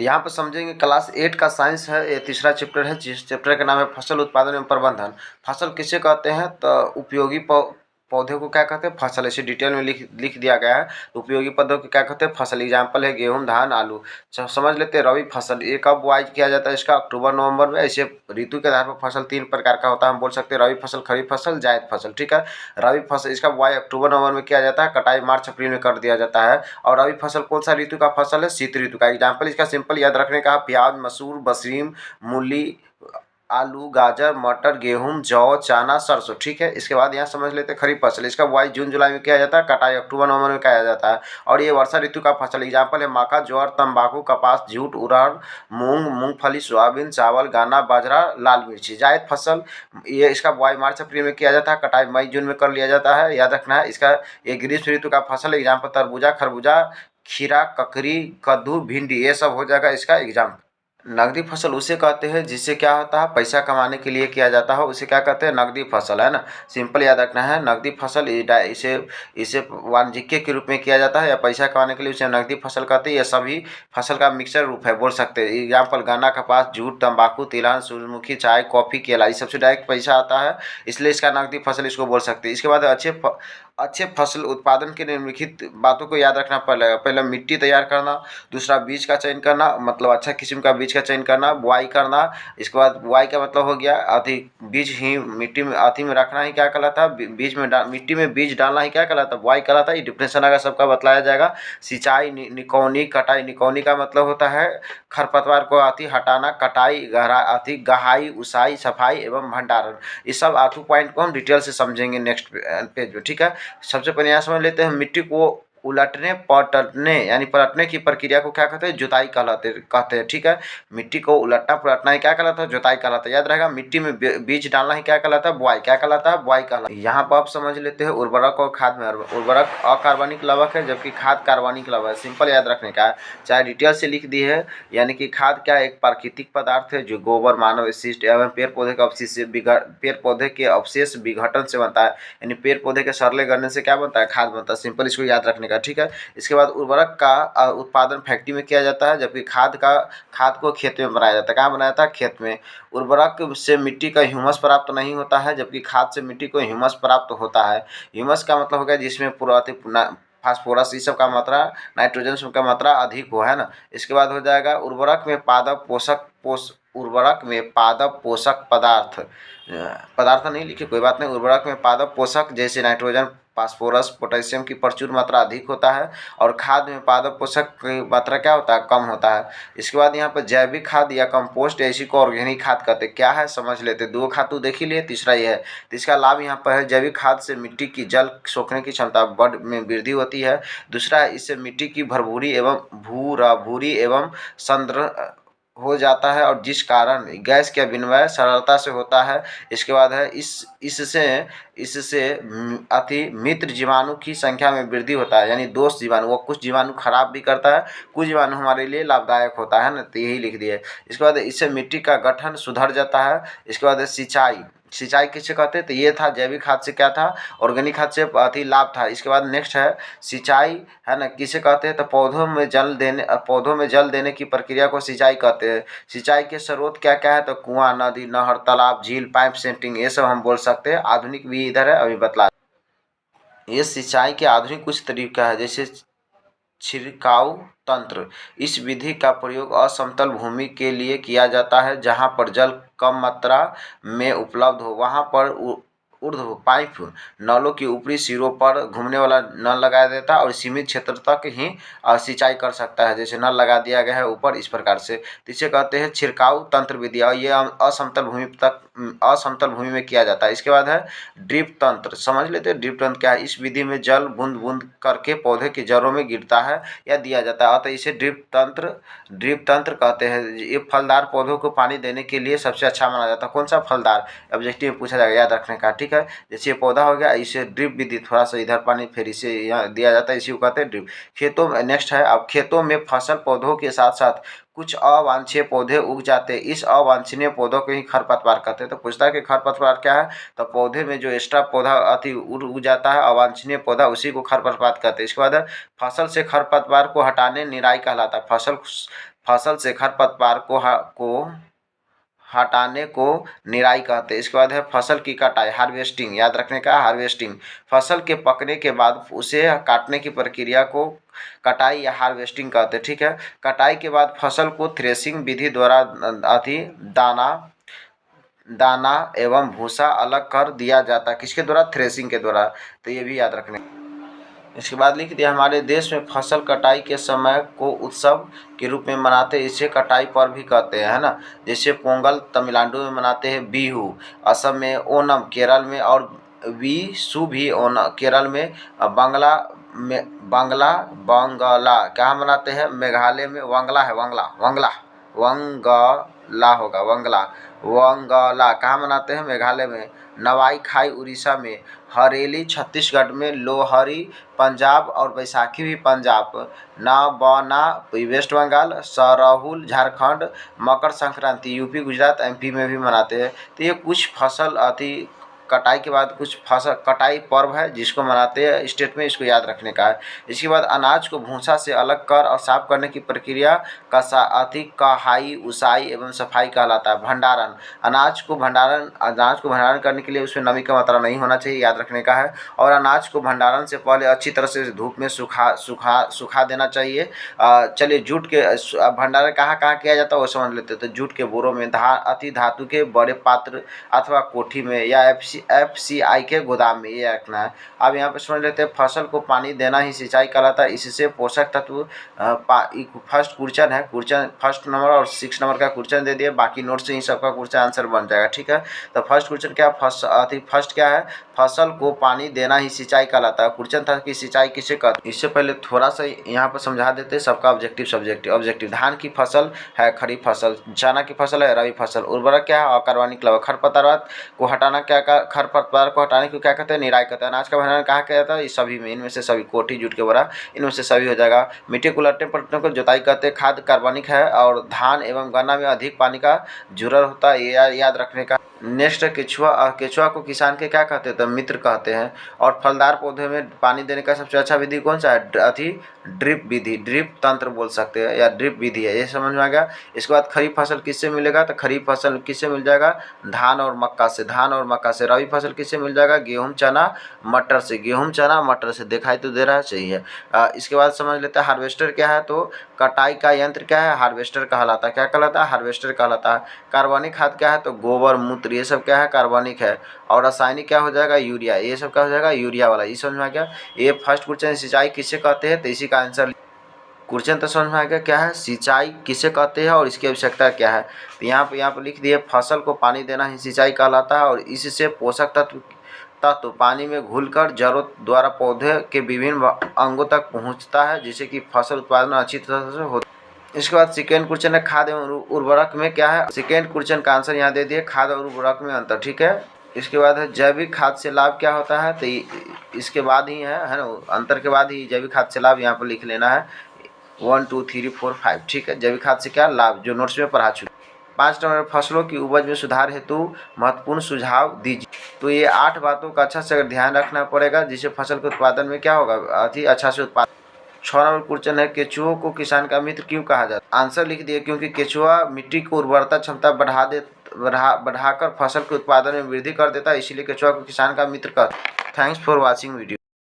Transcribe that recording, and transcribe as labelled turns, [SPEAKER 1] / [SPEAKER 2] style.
[SPEAKER 1] तो यहाँ पर समझेंगे क्लास 8 का साइंस है, ये तीसरा चैप्टर है, जिस चैप्टर का नाम है फसल उत्पादन एवं प्रबंधन। फसल किसे कहते हैं? तो उपयोगी पौधे को क्या कहते हैं? फसल। इसे डिटेल में लिख लिख दिया गया है। तो उपयोगी पौधों को क्या कहते हैं? फसल। एग्जाम्पल है गेहूँ, धान, आलू। समझ लेते हैं। रबी फसल ये कब बुआई किया जाता है? इसका अक्टूबर नवंबर में। ऐसे ऋतु के आधार पर फसल 3 प्रकार का होता है। हम बोल सकते हैं रबी फसल, खरीफ फसल, जायद फसल। ठीक है। रबी फसल इसका बुआई अक्टूबर नवंबर में किया जाता है, कटाई मार्च अप्रैल में कर दिया जाता है। और रबी फसल कौन सा ऋतु का फसल है? शीत ऋतु का। एग्जाम्पल इसका सिंपल याद रखने का, प्याज, मसूर, बसरीम, मूली, आलू, गाजर, मटर, गेहूं, जौ, चना, सरसों। ठीक है। इसके बाद यहाँ समझ लेते हैं खरीफ फसल। इसका बुआई जून जुलाई में किया जाता है, कटाई अक्टूबर नवंबर में किया जाता है। और ये वर्षा ऋतु का फसल। एग्जाम्पल है मक्का, ज्वार, तंबाकू, कपास, जूट, उड़द, मूंग, मूंगफली, सोयाबीन, चावल, गन्ना, बाजरा, लाल मिर्ची। जायद फसल ये इसका बुआई मार्च अप्रैल में किया जाता है, कटाई मई जून में कर लिया जाता है। याद रखना है। इसका ये ग्रीष्म ऋतु का फसल। एग्जाम्पल तरबूजा, खरबूजा, खीरा, ककड़ी, कद्दू, भिंडी, ये सब हो जाएगा इसका एग्जाम्पल। नकदी फसल उसे कहते हैं जिससे क्या होता है? पैसा कमाने के लिए किया जाता है, उसे क्या कहते हैं? नकदी फसल, है ना। सिंपल याद रखना है। नकदी फसल इसे इसे वाणिज्यिक के रूप में किया जाता है या पैसा कमाने के लिए उसे नकदी फसल कहते हैं। यह सभी फसल का मिक्सर रूप है, बोल सकते हैं। एग्जाम्पल गन्ना, कपास, जूट, तंबाकू, तिलहन, सूरजमुखी, चाय, कॉफी, केला, ये सबसे डायरेक्ट पैसा आता है, इसलिए इसका नकदी फसल इसको बोल सकते हैं। इसके बाद अच्छे फसल उत्पादन के निम्नलिखित बातों को याद रखना पड़ेगा। पहले मिट्टी तैयार करना, दूसरा बीज का चयन करना, मतलब अच्छा किस्म का बीज का चयन करना, बुआई करना। इसके बाद बुआई का मतलब हो गया बीज ही मिट्टी में में रखना ही क्या कहलाता है? बीज में मिट्टी में बीज डालना ही क्या कहलाता है? बुआई कहलाता है। ये डिफिनेशन अगर सबका बतलाया जाएगा। सिंचाई, निकौनी, कटाई। निकौनी का मतलब होता है खरपतवार को हटाना, कटाई, गहाई, उसाई, सफाई एवं भंडारण। ये सब आठों पॉइंट को हम डिटेल से समझेंगे नेक्स्ट पेज में। ठीक है। सबसे पहले यहाँ समझ लेते हैं मिट्टी को उलटने पलटने यानी पलटने की प्रक्रिया को क्या कहते हैं? जुताई कहते हैं। ठीक है। मिट्टी को उलटना पलटना ही क्या कहलाता है? जुताई कहलाता है। याद रहेगा। मिट्टी में बीज डालना ही क्या कहलाता है? बुआई। क्या कहलाता है? बुआई कहलाता है। यहाँ पर आप समझ लेते हैं उर्वरक और खाद में। उर्वरक अकार्बनिक लवक है, जबकि खाद कार्बनिक लवक है। सिंपल याद रखने का है, चाहे डिटेल से लिख दी है। यानी कि खाद क्या एक प्राकृतिक पदार्थ है जो गोबर, मानव अपशिष्ट एवं पेड़ पौधे के अवशेष विघटन से बनता है। यानी पेड़ पौधे के सड़ने गलने से क्या बनता है? खाद बनता है। सिंपल इसको याद रखने का। ठीक है। इसके बाद उर्वरक का उत्पादन फैक्ट्री में किया जाता है, जबकि खाद को खेत में बनाया जाता है। कहाँ बनाया जाता है? खेत में। उर्वरक से मिट्टी का ह्यूमस प्राप्त नहीं होता है, जबकि खाद से मिट्टी को ह्यूमस प्राप्त होता है। ह्यूमस का मतलब हो गया जिसमें फास्फोरस, इस सब का मात्रा, नाइट्रोजन सब का मात्रा अधिक हो, है ना। इसके बाद हो जाएगा उर्वरक में पादप पोषक पदार्थ नहीं लिखे, कोई बात नहीं। उर्वरक में पादप पोषक जैसे नाइट्रोजन, फास्फोरस, पोटेशियम की प्रचुर मात्रा अधिक होता है, और खाद में पादप पोषक की मात्रा क्या होता है? कम होता है। इसके बाद यहाँ पर जैविक खाद या कंपोस्ट, ऐसी को ऑर्गेनिक खाद कहते हैं। क्या है समझ लेते हैं। दो खाद तो देख ही लिए, तीसरा ये है। तो इसका लाभ यहाँ पर है, जैविक खाद से मिट्टी की जल सोखने की क्षमता में वृद्धि होती है। दूसरा है, इससे मिट्टी की भूरी एवं सन्द्र हो जाता है, और जिस कारण गैस का विनिमय सरलता से होता है। इसके बाद है इससे इससे अति मित्र जीवाणु की संख्या में वृद्धि होता है। यानी दोस्त जीवाणु, वो कुछ जीवाणु खराब भी करता है, कुछ जीवाणु हमारे लिए लाभदायक होता है ना। तो यही लिख दिए। इसके बाद इससे मिट्टी का गठन सुधर जाता है। इसके बाद सिंचाई किसे कहते हैं? तो ये था जैविक खाद से क्या था? ऑर्गेनिक खाद से अति लाभ था। इसके बाद नेक्स्ट है सिंचाई, है ना, किसे कहते हैं? तो पौधों में जल देने की प्रक्रिया को सिंचाई कहते हैं। सिंचाई के स्रोत क्या क्या है? तो कुआं, नदी, नहर, तालाब, झील, पाइप सेटिंग, ये सब हम बोल सकते हैं। आधुनिक भी इधर है, अभी बतला। ये सिंचाई के आधुनिक कुछ तरीका है, जैसे छिड़काव तंत्र। इस विधि का प्रयोग असमतल भूमि के लिए किया जाता है, जहां पर जल कम मात्रा में उपलब्ध हो। वहां पर ऊर्ध्व पाइप नलों की ऊपरी सिरों पर घूमने वाला नल लगाया देता है, और सीमित क्षेत्र तक ही सिंचाई कर सकता है। जैसे नल लगा दिया गया है ऊपर, इस प्रकार से। तो इसे कहते हैं छिड़काव तंत्र विधि, और ये असमतल भूमि में किया जाता है। इसके बाद है ड्रिप तंत्र। समझ लेते हैं ड्रिप तंत्र क्या है। इस विधि में जल बूंद बूंद करके पौधे की जड़ों में गिरता है या दिया जाता है, अतः इसे ड्रिप तंत्र कहते हैं। ये फलदार पौधों को पानी देने के लिए सबसे अच्छा माना जाता है। कौन सा फलदार? ऑब्जेक्टिव में पूछा जाएगा, याद रखने का। ठीक है। जैसे ये पौधा हो गया, इसे ड्रिप विधि, थोड़ा सा इधर पानी फिर इसे यहाँ दिया जाता है, इसी को कहते हैं ड्रिप। खेतों में नेक्स्ट है, अब खेतों में फसल पौधों के साथ साथ कुछ अवांछनीय पौधे उग जाते हैं। इस अवांछनीय पौधों को ही खरपतवार कहते हैं। तो पूछता है कि खरपतवार क्या है? तो पौधे में जो एक्स्ट्रा पौधा उग जाता है, अवांछनीय पौधा, उसी को खरपतवार कहते हैं। इसके बाद फसल से खरपतवार को हटाने निराई कहलाता है। फसल से खरपतवार को हटाने को निराई कहते हैं। इसके बाद है फसल की कटाई, हार्वेस्टिंग, याद रखने का हार्वेस्टिंग। फसल के पकने के बाद उसे काटने की प्रक्रिया को कटाई या हार्वेस्टिंग कहते हैं। ठीक है, कटाई के बाद फसल को थ्रेसिंग विधि द्वारा दाना दाना एवं भूसा अलग कर दिया जाता है। किसके द्वारा? थ्रेसिंग के द्वारा। तो ये भी याद रखने। इसके बाद लिख दिया, हमारे देश में फसल कटाई के समय को उत्सव के रूप में मनाते हैं, इसे कटाई पर्व भी कहते हैं, है ना। जैसे पोंगल तमिलनाडु में मनाते हैं, बिहू असम में, ओनम केरल में और विशु भी केरल में, बंगला कहाँ मनाते हैं? मेघालय में। वंगला है, वंगला होगा, वंगला कहाँ मनाते हैं? मेघालय में। नवाई खाई उड़ीसा में, हरेली छत्तीसगढ़ में, लोहरी पंजाब और बैसाखी भी Punjab, नाबना waste Bengal, Sarhul Jharkhand, Makar Sankranti UP Gujarat MP में भी मनाते हैं। तो ये कुछ फसल कटाई के बाद कुछ फसल कटाई पर्व है जिसको मनाते हैं स्टेट में, इसको याद रखने का है। इसके बाद अनाज को भूसा से अलग कर और साफ करने की प्रक्रिया कहाई, उसाई एवं सफाई कहलाता है। भंडारण, अनाज को भंडारण करने के लिए उसमें नमी का मात्रा नहीं होना चाहिए, याद रखने का है। और अनाज को भंडारण से पहले अच्छी तरह से धूप में सुखा देना चाहिए। चलिए, जूट के भंडारण कहाँ कहाँ किया जाता है वो समझ लेते हैं। तो जूट के बोरों में, अति धातु के बड़े पात्र अथवा कोठी में, या FCI के गोदाम में, ये रखना है। अब यहाँ पे समझ लेते हैं, फसल को पानी देना ही सिंचाई कहलाता है। इससे पोषक तत्व फर्स्ट क्वेश्चन है, फर्स्ट नंबर और 6 नंबर का क्वेश्चन दे दिए, बाकी नोट से ही सबका क्वेश्चन आंसर बन जाएगा। ठीक है, तो फर्स्ट क्वेश्चन क्या, फर्स्ट क्या है? फसल को पानी देना ही सिंचाई कहलाता है। क्वेश्चन था कि सिंचाई किसे कहते हैं। इससे पहले थोड़ा सा यहाँ पर समझा देते हैं सबका ऑब्जेक्टिव सब्जेक्टिव। धान की फसल है खरीफ फसल, चना की फसल है रबी फसल। उर्वरक क्या है? अकार्बनिक लवण। खरपतवार को हटाना खरपतवार को हटाने को क्या कहते हैं? निराई कहते हैं। अनाज का भंडारण कहाँ किया जाता है? इस सभी में, इनमें से सभी, कोठी जूट के बोरा, इनमें से सभी हो जाएगा। मिट्टी को लट्टे पट्टों को जुताई कहते हैं। खाद कार्बनिक है और धान एवं गन्ना में अधिक पानी का जरूरत होता है, ये याद रखने का। नेक्स्ट, केचुआ को किसान के क्या कहते हैं? तो मित्र कहते हैं। और फलदार पौधे में पानी देने का सबसे अच्छा विधि कौन सा है? ड्रिप विधि, ड्रिप तंत्र बोल सकते हैं या ड्रिप विधि है, ये समझ में आ गया। इसके बाद खरीफ फसल किससे मिलेगा? तो खरीफ फसल किससे मिल जाएगा? धान और मक्का से। रबी फसल किससे मिल जाएगा? गेहूं चना मटर से। दिखाई तो दे रहा है, सही है। इसके बाद समझ लेते हैं हार्वेस्टर क्या है। तो कटाई का यंत्र क्या है? हार्वेस्टर कहलाता है। क्या कहलाता है? हार्वेस्टर कहलाता है। कार्बनिक खाद क्या है? तो गोबर मूत्र, ये सब क्या है? कार्बनिक है। और रासायनिक क्या हो जाएगा? यूरिया, ये सब क्या हो जाएगा? यूरिया वाला। ये समझ में आ गया। ये फर्स्ट क्वेश्चन, सिंचाई किसे कहते हैं, तो इसी का आंसर क्वेश्चन तो समझ में आ गया क्या है, सिंचाई किसे कहते हैं और इसकी आवश्यकता क्या है। तो यहाँ पे लिख दिए, फसल को पानी देना ही सिंचाई कहलाता है और इससे पोषक तत्व पानी में घुलकर जड़ों द्वारा पौधे के विभिन्न अंगों तक पहुँचता है, जिससे कि फसल उत्पादन अच्छी तरह से होता है। इसके बाद सेकेंड क्वेश्चन है, खाद एवं उर्वरक में क्या है। सेकेंड क्वेश्चन का आंसर यहाँ दे दिए, खाद और उर्वरक में अंतर। ठीक है, इसके बाद है जैविक खाद से लाभ क्या होता है। तो इसके बाद ही है ना, अंतर के बाद ही जैविक खाद से लाभ यहाँ पर लिख लेना है 1 2 3 4 5। ठीक है, जैविक खाद से क्या लाभ, जो नोट्स में पढ़ा चुके। 5 नंबर, फसलों की उपज में सुधार हेतु महत्वपूर्ण सुझाव दीजिए। तो ये 8 बातों का अच्छा से ध्यान रखना पड़ेगा, जिससे फसल के उत्पादन में क्या होगा, अति अच्छा से उत्पादन। 6 नंबर क्वेश्चन है, केचुओं को किसान का मित्र क्यों कहा जाता है। आंसर लिख दिए, क्योंकि केचुआ मिट्टी को उर्वरता क्षमता बढ़ाकर फसल के उत्पादन में वृद्धि कर देता है, इसीलिए केचुआ को किसान का मित्र कहते हैं। Thanks for watching video.